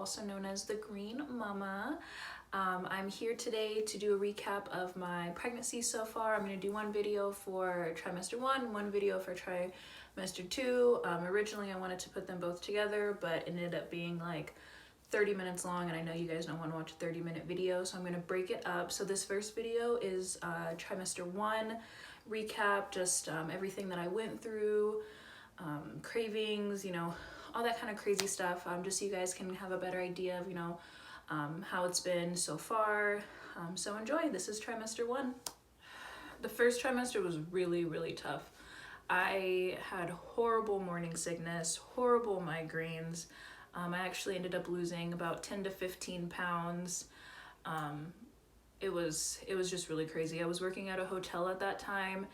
also known as the Green Mama. I'm here today to do a recap of my pregnancy so far. I'm going to do one video for trimester 1, one video for trimester 2. Originally I wanted to put them both together, but it ended up being like 30 minutes long, and I know you guys don't want to watch a 30-minute video, so I'm going to break it up. So this first video is trimester 1 recap, just everything that I went through, cravings, all that kind of crazy stuff, just so you guys can have a better idea of, how it's been so far. So enjoy. This is trimester 1. The first trimester was really, really tough. I had horrible morning sickness, horrible migraines. I actually ended up losing about 10 to 15 pounds. It was just really crazy. I was working at a hotel at that time,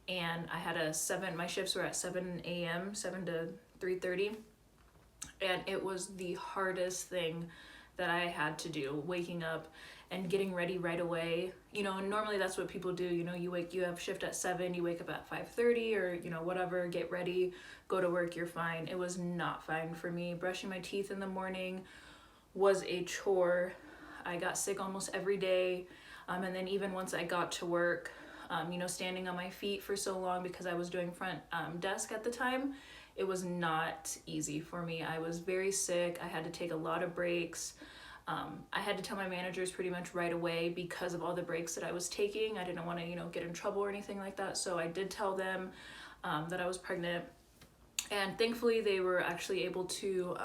and I had my shifts were at 7 a.m., 7 to 3:30, and it was the hardest thing that I had to do, waking up and getting ready right away. And normally that's what people do. You have shift at 7, you wake up at 5:30 or, whatever, get ready, go to work, you're fine. It was not fine for me. Brushing my teeth in the morning was a chore. I got sick almost every day. And then even once I got to work, standing on my feet for so long because I was doing front desk at the time, it was not easy for me. I was very sick. I had to take a lot of breaks. I had to tell my managers pretty much right away because of all the breaks that I was taking. I didn't want to, get in trouble or anything like that. So I did tell them that I was pregnant. And thankfully they were actually able to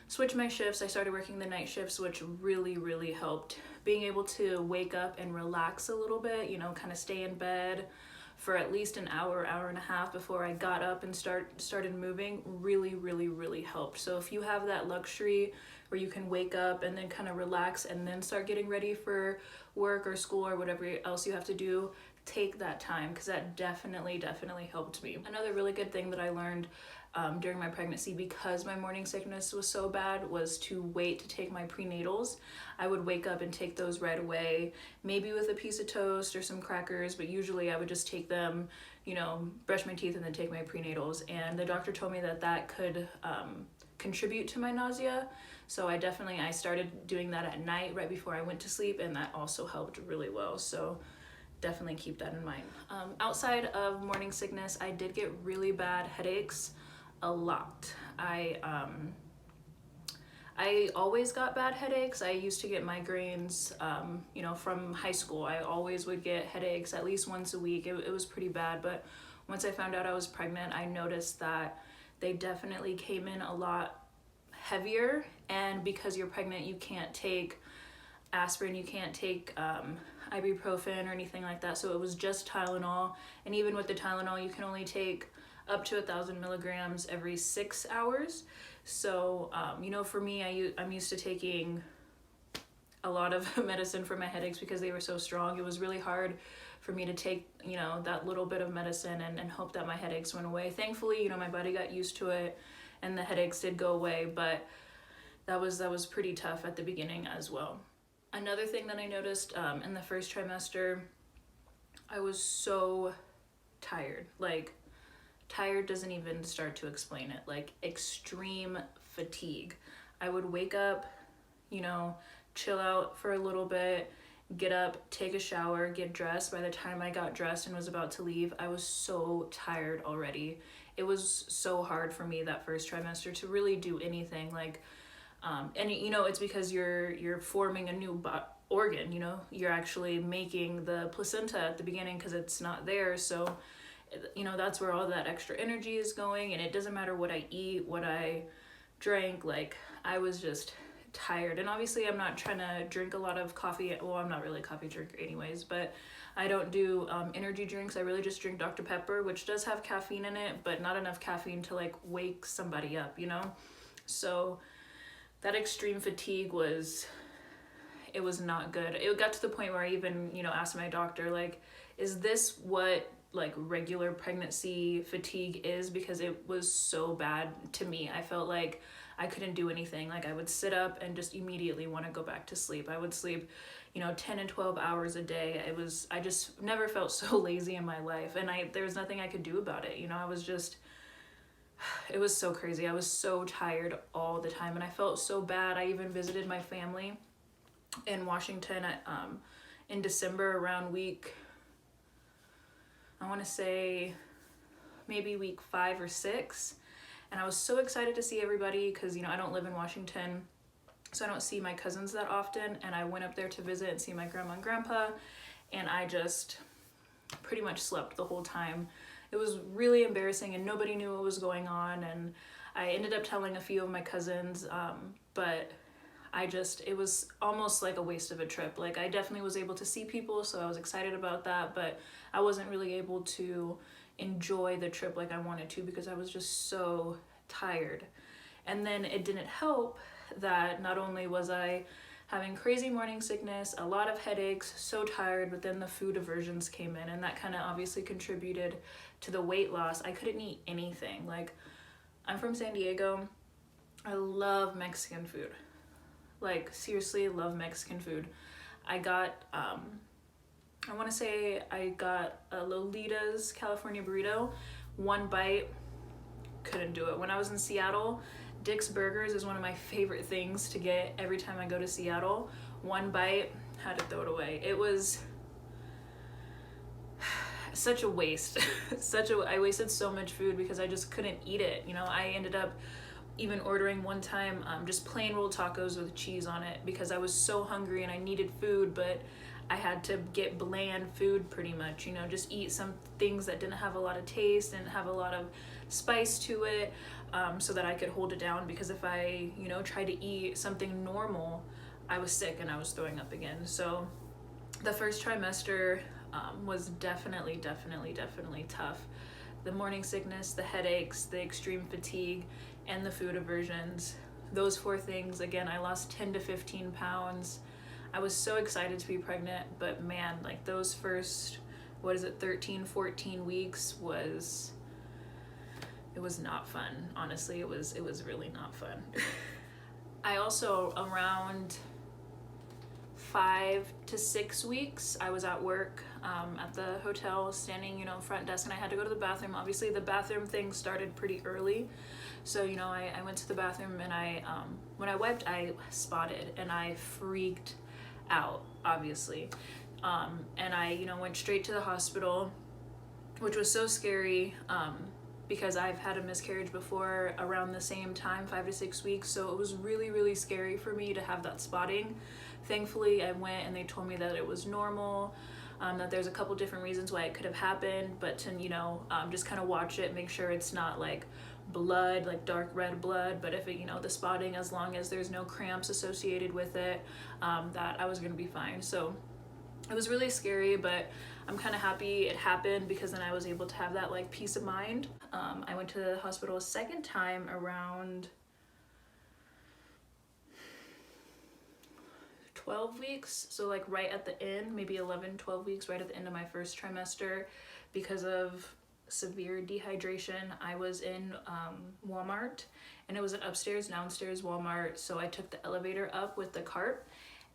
switch my shifts. I started working the night shifts, which really, really helped. Being able to wake up and relax a little bit, kind of stay in bed for at least an hour, hour and a half before I got up and started moving really, really, really helped. So if you have that luxury where you can wake up and then kind of relax and then start getting ready for work or school or whatever else you have to do, take that time, because that definitely helped me. Another really good thing that I learned during my pregnancy, because my morning sickness was so bad, was to wait to take my prenatals. I would wake up and take those right away, maybe with a piece of toast or some crackers, but usually I would just take them, brush my teeth and then take my prenatals. And the doctor told me that could contribute to my nausea. So I started doing that at night right before I went to sleep, and that also helped really well. So definitely keep that in mind. Outside of morning sickness, I did get really bad headaches a lot. I always got bad headaches. I used to get migraines, from high school. I always would get headaches at least once a week. It was pretty bad, but once I found out I was pregnant, I noticed that they definitely came in a lot heavier. And because you're pregnant, you can't take aspirin, you can't take ibuprofen or anything like that. So it was just Tylenol. And even with the Tylenol, you can only take up to 1,000 milligrams every 6 hours. So, for me, I'm used to taking a lot of medicine for my headaches because they were so strong. It was really hard for me to take, that little bit of medicine and hope that my headaches went away. Thankfully, my body got used to it and the headaches did go away, but that was pretty tough at the beginning as well. Another thing that I noticed in the first trimester, I was so tired. Like, tired doesn't even start to explain it. Like, extreme fatigue. I would wake up, chill out for a little bit, get up, take a shower, get dressed. By the time I got dressed and was about to leave, I was so tired already. It was so hard for me that first trimester to really do anything. Like, and it's because you're forming a new organ. You're actually making the placenta at the beginning because it's not there. So that's where all that extra energy is going, and it doesn't matter what I eat, what I drank. Like, I was just tired. And obviously I'm not trying to drink a lot of coffee. Well, I'm not really a coffee drinker anyways, but I don't do energy drinks. I really just drink Dr. Pepper, which does have caffeine in it, but not enough caffeine to like wake somebody up, So that extreme fatigue was not good. It got to the point where I even, asked my doctor, like, is this what like regular pregnancy fatigue is? Because it was so bad to me. I felt like I couldn't do anything. Like, I would sit up and just immediately want to go back to sleep. I would sleep, 10 and 12 hours a day. I just never felt so lazy in my life, and there was nothing I could do about it. I was just it was so crazy. I was so tired all the time and I felt so bad. I even visited my family in Washington in December around week, I want to say maybe week 5 or 6. And I was so excited to see everybody because, you know, I don't live in Washington, so I don't see my cousins that often. And I went up there to visit and see my grandma and grandpa, and I just pretty much slept the whole time. It was really embarrassing and nobody knew what was going on. And I ended up telling a few of my cousins, but it was almost like a waste of a trip. Like, I definitely was able to see people, so I was excited about that, but I wasn't really able to enjoy the trip like I wanted to because I was just so tired. And then it didn't help that not only was I having crazy morning sickness, a lot of headaches, so tired, but then the food aversions came in, and that kind of obviously contributed to the weight loss. I couldn't eat anything. Like, I'm from San Diego. I love Mexican food. Like, seriously, love Mexican food. I got, I want to say I got a Lolita's California burrito. One bite, couldn't do it. When I was in Seattle, Dick's Burgers is one of my favorite things to get every time I go to Seattle. One bite, had to throw it away. It was such a waste. I wasted so much food because I just couldn't eat it. You know, I ended up even ordering one time just plain rolled tacos with cheese on it because I was so hungry and I needed food, but I had to get bland food pretty much, you know, just eat some things that didn't have a lot of taste and have a lot of spice to it, so that I could hold it down, because if I, you know, tried to eat something normal, I was sick and I was throwing up again. So the first trimester was definitely tough. The morning sickness, the headaches, the extreme fatigue, and the food aversions. Those 4 things, again, I lost 10 to 15 pounds. I was so excited to be pregnant, but man, like those first, 13, 14 weeks it was not fun. Honestly, it was really not fun. I also, around 5 to 6 weeks, I was at work at the hotel, standing, you know, front desk, and I had to go to the bathroom. Obviously, the bathroom thing started pretty early, so, you know, I went to the bathroom, and when I wiped, I spotted, and I freaked out, obviously, and I, you know, went straight to the hospital, which was so scary, because I've had a miscarriage before around the same time, 5 to 6 weeks, so it was really scary for me to have that spotting. Thankfully, I went and they told me that it was normal, that there's a couple different reasons why it could have happened, but to, you know, just kind of watch it, make sure it's not like blood, like dark red blood, but if it, you know, the spotting, as long as there's no cramps associated with it, that I was gonna be fine. So it was really scary, but I'm kind of happy it happened because then I was able to have that like peace of mind. I went to the hospital a second time around 12 weeks, so like right at the end, maybe 11, 12 weeks, right at the end of my first trimester, because of severe dehydration. I was in Walmart, and it was an upstairs downstairs Walmart, so I took the elevator up with the cart,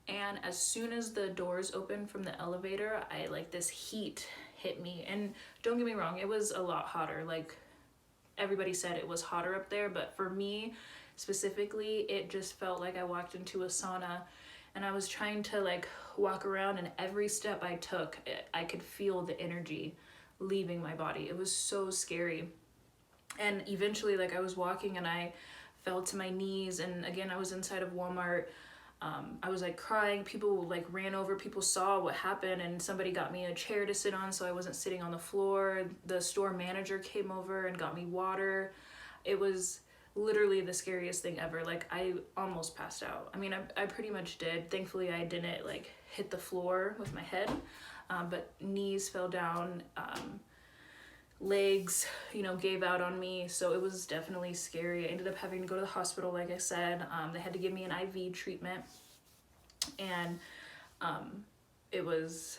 and as soon as the doors opened from the elevator, I like this heat hit me. And don't get me wrong, it was a lot hotter. Like, everybody said it was hotter up there, but for me specifically, it just felt like I walked into a sauna, and I was trying to like walk around, and every step I took, I could feel the energy leaving my body. It was so scary. And eventually, like, I was walking and I fell to my knees, and again, I was inside of Walmart. I was like crying. People like ran over, people saw what happened, and somebody got me a chair to sit on so I wasn't sitting on the floor. The store manager came over and got me water. It was literally the scariest thing ever. Like, I almost passed out. I mean, I pretty much did. Thankfully, I didn't like hit the floor with my head, but knees fell down, legs, you know, gave out on me, so it was definitely scary. I ended up having to go to the hospital, like I said. They had to give me an IV treatment, and it was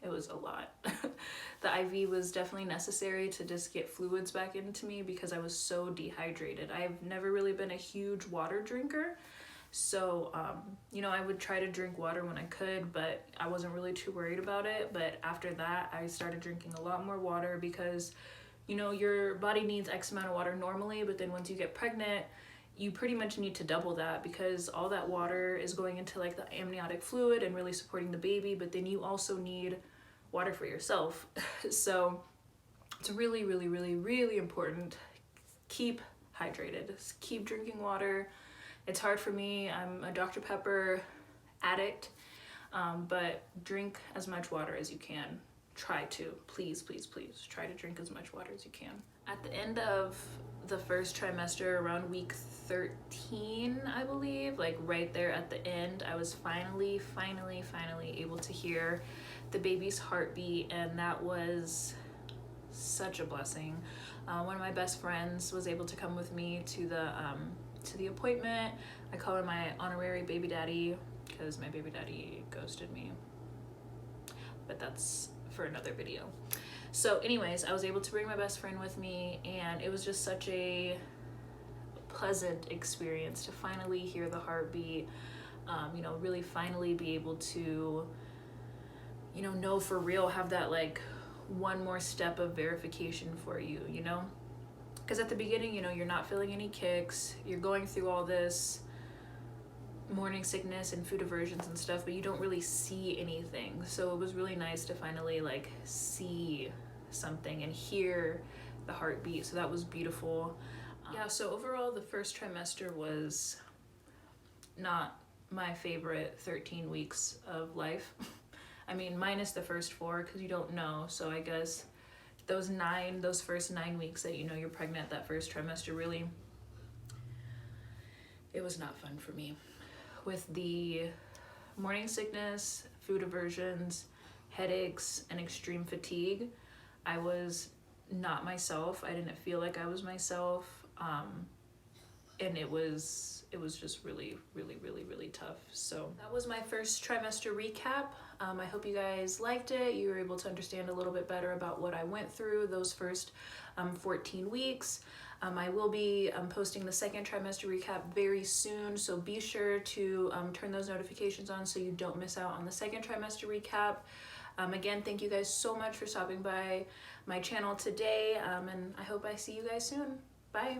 a lot. The IV was definitely necessary to just get fluids back into me because I was so dehydrated. I've never really been a huge water drinker, so you know, I would try to drink water when I could, but I wasn't really too worried about it. But after that, I started drinking a lot more water because you know, your body needs X amount of water normally, but then once you get pregnant, you pretty much need to double that, because all that water is going into like the amniotic fluid and really supporting the baby, but then you also need water for yourself. So it's really, really, really, really important. Keep hydrated, keep drinking water. It's hard for me, I'm a Dr. Pepper addict, but drink as much water as you can. Try to, please, please, please try to drink as much water as you can. At the end of the first trimester, around week 13, I believe, like right there at the end, I was finally able to hear the baby's heartbeat, and that was such a blessing. One of my best friends was able to come with me to the appointment. I call him my honorary baby daddy because my baby daddy ghosted me, but that's for another video. So anyways, I was able to bring my best friend with me, and it was just such a pleasant experience to finally hear the heartbeat, you know, really finally be able to, you know for real, have that like one more step of verification for you, you know? Because at the beginning, you know, you're not feeling any kicks, you're going through all this morning sickness and food aversions and stuff, but you don't really see anything. So it was really nice to finally like see something and hear the heartbeat. So that was beautiful. Yeah, so overall the first trimester was not my favorite 13 weeks of life. I mean, minus the first 4, because you don't know. So I guess those first 9 weeks that you know you're pregnant, that first trimester, really, it was not fun for me. With the morning sickness, food aversions, headaches, and extreme fatigue, I was not myself. I didn't feel like I was myself, and it was just really, really, really, really tough. So that was my first trimester recap. I hope you guys liked it. You were able to understand a little bit better about what I went through those first 14 weeks. I will be posting the second trimester recap very soon, so be sure to turn those notifications on so you don't miss out on the second trimester recap. Again, thank you guys so much for stopping by my channel today, and I hope I see you guys soon. Bye.